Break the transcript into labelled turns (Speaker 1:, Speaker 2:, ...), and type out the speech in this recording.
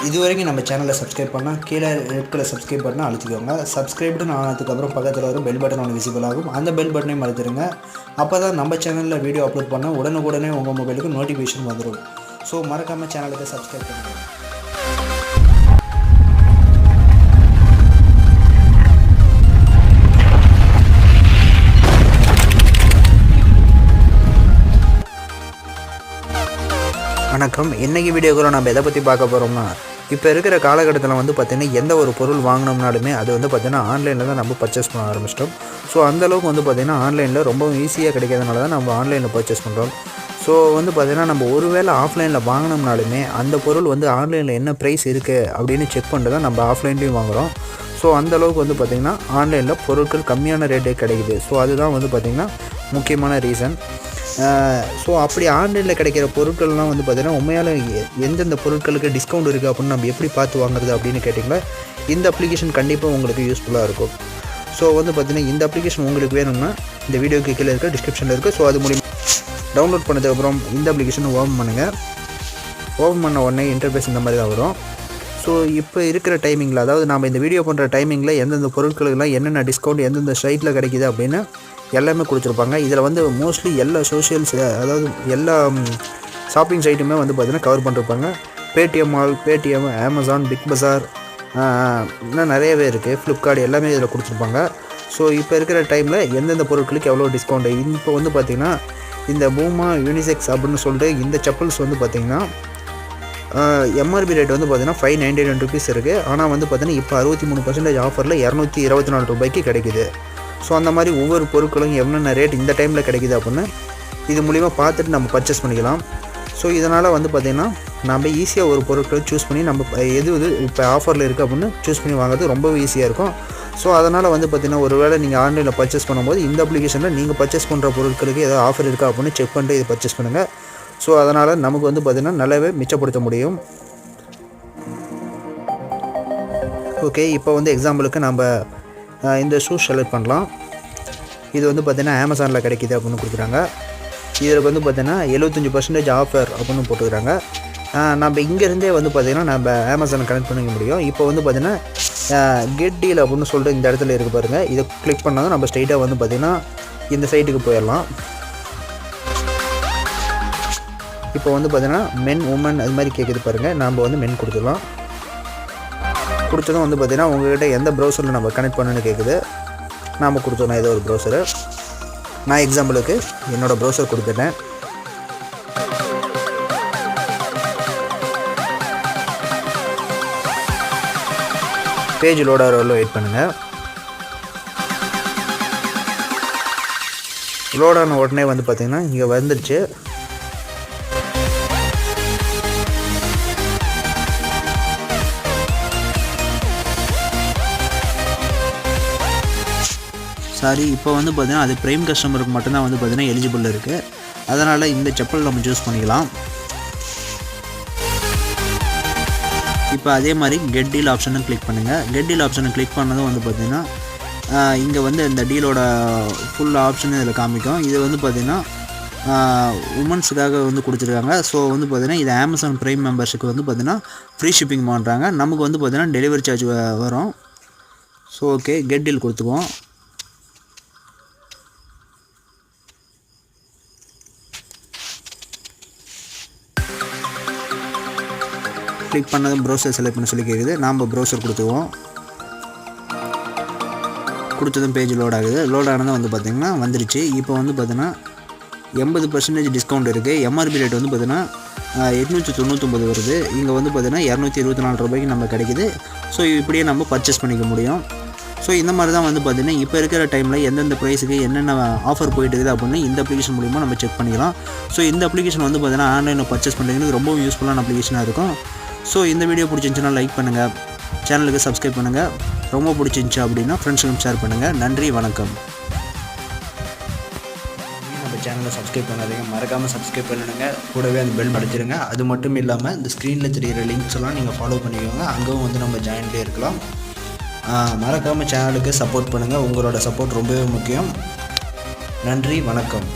Speaker 1: இதுவரைக்கும் நம்ம சேனலை சப்ஸ்கிரைப் பண்ணால் கீழே ரெட் கலர் சப்ஸ்கிரைப் பட்டனை அழுத்திக்கோங்க. சப்ஸ்கிரைப்டுன்னு ஆனதுக்கப்புறம் பக்கத்தில் வரும் பெல் பட்டன் ஒன்று விசிபிள் ஆகும். அந்த பெல் பட்டனையும் அழுத்திடுங்க. அப்போ தான் நம்ம சேனலில் வீடியோ அப்லோட் பண்ண உடனுக்குடனே உங்கள் மொபைலுக்கு நோட்டிஃபிகேஷன் வந்துடும். ஸோ மறக்காமல் சேனலுக்கு சப்ஸ்கிரைப் பண்ணுங்கள். வணக்கம். இன்றைக்கி வீடியோக்குள்ள நம்ம எதை பற்றி பார்க்க போகிறோம்னா, இப்போ இருக்கிற காலகட்டத்தில் வந்து பார்த்திங்கன்னா எந்த ஒரு பொருள் வாங்கினோம்னாலுமே அது வந்து பார்த்திங்கன்னா ஆன்லைனில் தான் நம்ம பர்ச்சேஸ் பண்ண ஆரம்பிச்சிட்டோம். ஸோ அந்தளவுக்கு வந்து பார்த்திங்கன்னா ஆன்லைனில் ரொம்ப ஈஸியாக கிடைக்கிறதுனால தான் நம்ம ஆன்லைனில் பர்ச்சேஸ் பண்ணுறோம். ஸோ வந்து பார்த்திங்கன்னா நம்ம ஒரு வேளை ஆஃப்லைனில் வாங்கினோம்னாலுமே அந்த பொருள் வந்து ஆன்லைனில் என்ன ப்ரைஸ் இருக்குது அப்படின்னு செக் பண்ணிட்டு தான் நம்ம ஆஃப்லைன்லேயும் வாங்குகிறோம். ஸோ அந்தளவுக்கு வந்து பார்த்திங்கன்னா ஆன்லைனில் பொருட்கள் கம்மியான ரேட்டே கிடைக்குது. ஸோ அதுதான் வந்து பார்த்திங்கன்னா முக்கியமான ரீசன். ஸோ அப்படி ஆன்லைனில் கிடைக்கிற பொருட்கள்லாம் வந்து பார்த்திங்கன்னா உண்மையால் எந்தெந்த பொருட்களுக்கு டிஸ்கவுண்ட் இருக்குது அப்படின்னு நம்ம எப்படி பார்த்து வாங்குறது அப்படின்னு கேட்டிங்கன்னா இந்த அப்ளிகேஷன் கண்டிப்பாக உங்களுக்கு யூஸ்ஃபுல்லாக இருக்கும். ஸோ வந்து பார்த்திங்கன்னா இந்த அப்ளிகேஷன் உங்களுக்கு வேணும்னா இந்த வீடியோக்கு கீழே இருக்க டிஸ்கிரிப்ஷனில் இருக்குது. ஸோ அது மூலிமா டவுன்லோட் பண்ணதுக்கப்புறம் இந்த அப்ளிகேஷனை ஓப்பன் பண்ணுங்கள். ஓப்பன் பண்ண உடனே இன்டர்ஃபேஸ் இந்த மாதிரி தான் வரும். ஸோ இப்போ இருக்கிற டைமிங்கில், அதாவது நம்ம இந்த வீடியோ பண்ணுற டைமிங்கில் எந்தெந்த பொருட்களுக்கெல்லாம் என்னென்ன டிஸ்கவுண்ட் எந்தெந்த சைட்டில் கிடைக்கிது அப்படின்னு எல்லாமே கொடுத்துருப்பாங்க. இதில் வந்து மோஸ்ட்லி எல்லா சோஷியல்ஸ், அதாவது எல்லா ஷாப்பிங் சைட்டுமே வந்து பார்த்திங்கன்னா கவர் பண்ணிருப்பாங்க. Paytm Mall, Paytm, Amazon, Big Bazaar, இன்னும் நிறையவே இருக்குது, ஃப்ளிப்கார்ட் எல்லாமே இதில் கொடுத்துருப்பாங்க. ஸோ இப்போ இருக்கிற டைமில் எந்தெந்த பொருட்களுக்கு எவ்வளோ டிஸ்கவுண்ட். இப்போ வந்து பார்த்திங்கன்னா இந்த பூமா யூனிசெக்ஸ் அப்படின்னு சொல்லிட்டு இந்த செப்பல்ஸ் வந்து பார்த்திங்கன்னா எம்ஆர்பி ரேட் வந்து பார்த்திங்கன்னா 599 ருபீஸ் இருக்குது. ஆனால் வந்து பார்த்திங்கன்னா இப்போ 63% ஆஃபரில் 224 ரூபாய்க்கு கிடைக்குது. ஸோ அந்த மாதிரி ஒவ்வொரு பொருட்களும் என்னென்ன ரேட் இந்த டைமில் கிடைக்குது அப்படின்னு இது மூலிமா பார்த்துட்டு நம்ம பர்ச்சேஸ் பண்ணிக்கலாம். ஸோ இதனால் வந்து பார்த்திங்கன்னா நம்ம ஈஸியாக ஒரு பொருட்களை சூஸ் பண்ணி நம்ம எது இப்போ ஆஃபரில் இருக்குது அப்படின்னு சூஸ் பண்ணி வாங்குறது ரொம்பவே ஈஸியாக இருக்கும். ஸோ அதனால் வந்து பார்த்திங்கன்னா ஒரு வேளை நீங்கள் ஆன்லைனில் பர்ச்சேஸ் பண்ணும்போது இந்த அப்ளிகேஷனில் நீங்கள் பர்ச்சேஸ் பண்ணுற பொருட்களுக்கு ஏதாவது ஆஃபர் இருக்கா அப்படின்னு செக் பண்ணிட்டு இது பர்ச்சேஸ் பண்ணுங்கள். ஸோ அதனால் நமக்கு வந்து பார்த்திங்கன்னா நல்லாவே மிச்சப்படுத்த முடியும். ஓகே, இப்போ வந்து எக்ஸாம்பிளுக்கு நம்ம இந்த ஷூஸ் செலக்ட் பண்ணலாம். இது வந்து பார்த்திங்கன்னா அமேசானில் கிடைக்கிது அப்படின்னு கொடுக்குறாங்க. இதில் வந்து பார்த்திங்கன்னா 75% ஆஃபர் அப்படின்னு போட்டுக்கிறாங்க. நம்ம இங்கேருந்தே வந்து பார்த்திங்கன்னா நம்ம அமேசானை கனெக்ட் பண்ணிக்க முடியும். இப்போ வந்து பார்த்திங்கன்னா கெட் டீல் அப்படின்னு சொல்லிட்டு இந்த இடத்துல இருக்குது பாருங்கள். இதை கிளிக் பண்ணால் நம்ம ஸ்ட்ரைட்டாக வந்து பார்த்திங்கன்னா இந்த சைட்டுக்கு போயிடலாம். இப்போ வந்து பார்த்திங்கன்னா மென், உமன் அது மாதிரி கேட்குது பாருங்கள். நம்ம வந்து மென் கொடுத்துடலாம். கொடுத்ததும் வந்து பார்த்திங்கன்னா உங்கள்கிட்ட எந்த ப்ரௌசரில் நம்ம கனெக்ட் பண்ணணுன்னு கேட்குது. நாம் கொடுத்தோன்னா ஏதோ ஒரு ப்ரௌசரு. நான் எக்ஸாம்பிளுக்கு என்னோடய ப்ரௌசர் கொடுத்துட்டேன். பேஜ் லோட் ஆகிற வரலும் வெயிட் பண்ணுங்கள். லோட் ஆன உடனே வந்து பார்த்திங்கன்னா இங்கே வந்துடுச்சு. சாரி, இப்போ வந்து பார்த்திங்கன்னா அது ப்ரைம் கஸ்டமருக்கு மட்டும்தான் வந்து பார்த்திங்கன்னா எலிஜிபிள் இருக்குது. அதனால் இந்த செப்பல் நம்ம சூஸ் பண்ணிக்கலாம். இப்போ அதே மாதிரி கெட் டீல் ஆப்ஷனை கிளிக் பண்ணுங்கள். கெட் டீல் ஆப்ஷனை கிளிக் பண்ணதும் வந்து பார்த்திங்கன்னா இங்கே வந்து இந்த டீலோட ஃபுல் ஆப்ஷன் இதில் காமிக்கும். இது வந்து பார்த்திங்கன்னா உமன்ஸுக்காக வந்து கொடுத்துருக்காங்க. ஸோ வந்து பார்த்திங்கன்னா இது அமேசான் ப்ரைம் மெம்பர்ஸுக்கு வந்து பார்த்திங்கன்னா ஃப்ரீ ஷிப்பிங் பண்ணுறாங்க. நமக்கு வந்து பார்த்திங்கன்னா டெலிவரி சார்ஜ் வரும். ஸோ ஓகே, கெட் டீல் கொடுத்துக்குவோம். கிளிக் பண்ணதும் ப்ரௌசர் செலக்ட் பண்ண சொல்லி கேட்குது. நாம் ப்ரௌசர் கொடுத்துக்குவோம். கொடுத்ததும் பேஜ் லோட் ஆகுது. லோட் ஆனதும் வந்து பார்த்திங்கன்னா வந்துருச்சு. இப்போ வந்து பார்த்திங்கன்னா 80% டிஸ்கவுண்ட் இருக்குது. எம்ஆர்பி ரேட் வந்து பார்த்திங்கன்னா 899 வருது. இங்கே வந்து பார்த்திங்கன்னா 224 ரூபாய்க்கு நம்ம கிடைக்குது. ஸோ இப்படியே நம்ம பர்ச்சேஸ் பண்ணிக்க முடியும். ஸோ இந்த மாதிரி தான் வந்து பார்த்திங்கன்னா இப்போ இருக்கிற டைமில் எந்தெந்த ப்ரைஸுக்கு என்னென்ன ஆஃபர் போயிட்டு இருக்குது அப்படின்னு இந்த அப்ளிகேஷன் மூலிமா நம்ம செக் பண்ணிக்கலாம். ஸோ இந்த அப்ளிகேஷன் வந்து பார்த்திங்கன்னா ஆன்லைனில் பர்ச்சேஸ் பண்ணுறதுக்கு ரொம்ப யூஸ்ஃபுல்லான அப்ளிகேஷனாக இருக்கும். ஸோ இந்த வீடியோ பிடிச்சிருந்துச்சுன்னா லைக் பண்ணுங்கள், சேனலுக்கு சப்ஸ்கிரைப் பண்ணுங்கள். ரொம்ப பிடிச்சிருந்துச்சு அப்படின்னா ஃப்ரெண்ட்ஸுக்கும் ஷேர் பண்ணுங்கள். நன்றி, வணக்கம். நம்ம சேனலை சப்ஸ்கிரைப் பண்ணாதீங்க, மறக்காமல் சப்ஸ்கிரைப் பண்ணிடுங்க. கூடவே அந்த பெல் அடிச்சிடுங்க. அது மட்டும் இல்லாமல் இந்த ஸ்க்ரீனில் தெரிகிற லிங்க்ஸ் எல்லாம் நீங்கள் ஃபாலோ பண்ணிக்கோங்க. அங்கேயும் வந்து நம்ம ஜாயின்ட்டே இருக்கலாம். மறக்காமல் சேனலுக்கு சப்போர்ட் பண்ணுங்கள். உங்களோட சப்போர்ட் ரொம்பவே முக்கியம். நன்றி, வணக்கம்.